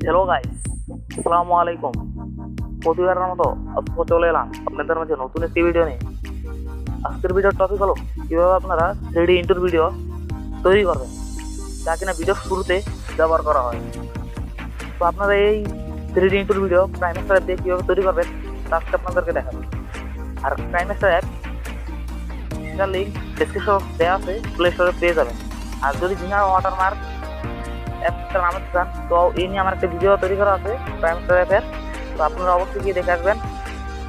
Hello guys, আসসালামু আলাইকুম। প্রতিবারের মতো আজকে চলে এলাম আপনাদের মাঝে নতুন একটি ভিডিও নিয়ে। আজকের ভিডিওর টপিক হলো কিভাবে আপনারা 3D ইন্ট্রো ভিডিও তৈরি করবেন, যা কিনা ভিডিওর শুরুতে ব্যবহার করা হয়। তো আপনারা এই 3D intro video kinemaster app দিয়ে কীভাবে তৈরি করবেন তা আজকে আপনাদেরকে দেখাবো। আর kinemaster অ্যাপ সেটার লিঙ্ক ডেসক্রিপশন দেওয়া আছে, প্লে স্টোরে পেয়ে যাবেন। আর যদি বিনা ওয়াটারমার্ক অ্যাপটা নামাতে চান তো এই নিয়ে আমার একটা ভিডিও তৈরি করা আছে kinemaster অ্যাপের, তো আপনারা অবশ্যই গিয়ে দেখে আসবেন।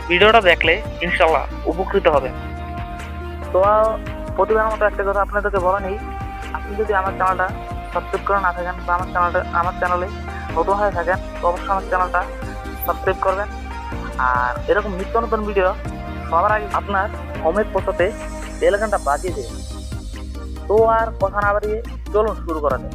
ভিডিওটা দেখলে ইনশাল্লাহ উপকৃত হবেন। তো প্রতিবারের মতো একটা কথা আপনাদেরকে বলা নেই, আপনি যদি আমার চ্যানেলটা সাবস্ক্রাইব করে না থাকেন বা আমার চ্যানেলে নতুন হয়ে থাকেন তো অবশ্যই আমার চ্যানেলটা সাবস্ক্রাইব করবেন। আর এরকম নিত্য নতুন ভিডিও সবার আগে আপনার হোমে পৌঁছাতে বেল আইকনটা বাজিয়ে দেবেন। তো আর কথা না বাড়িয়ে চলুন শুরু করা যাক।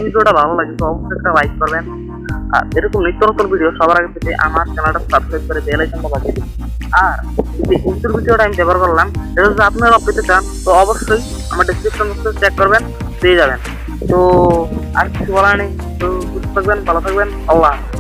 ভিডিওটা ভালো লাগে তো অবশ্যই একটা লাইক করবেন। আর এরকম নিত্য নতুন ভিডিও সবার আগে পেতে আমার চ্যানেলটা সাবস্ক্রাইব করে বেল আইকনটা বাজিয়ে দিন। আর যে ইন্টার ভিডিওটা আমি ব্যবহার করলাম এটা যদি আপনারা পেতে চান তো অবশ্যই আমার ডেসক্রিপশন বক্সে চেক করবেন, পেয়ে যাবেন। তো আর কিছু বলার নেই, তো সুস্থ থাকবেন, ভালো থাকবেন, আল্লাহ হাফেজ।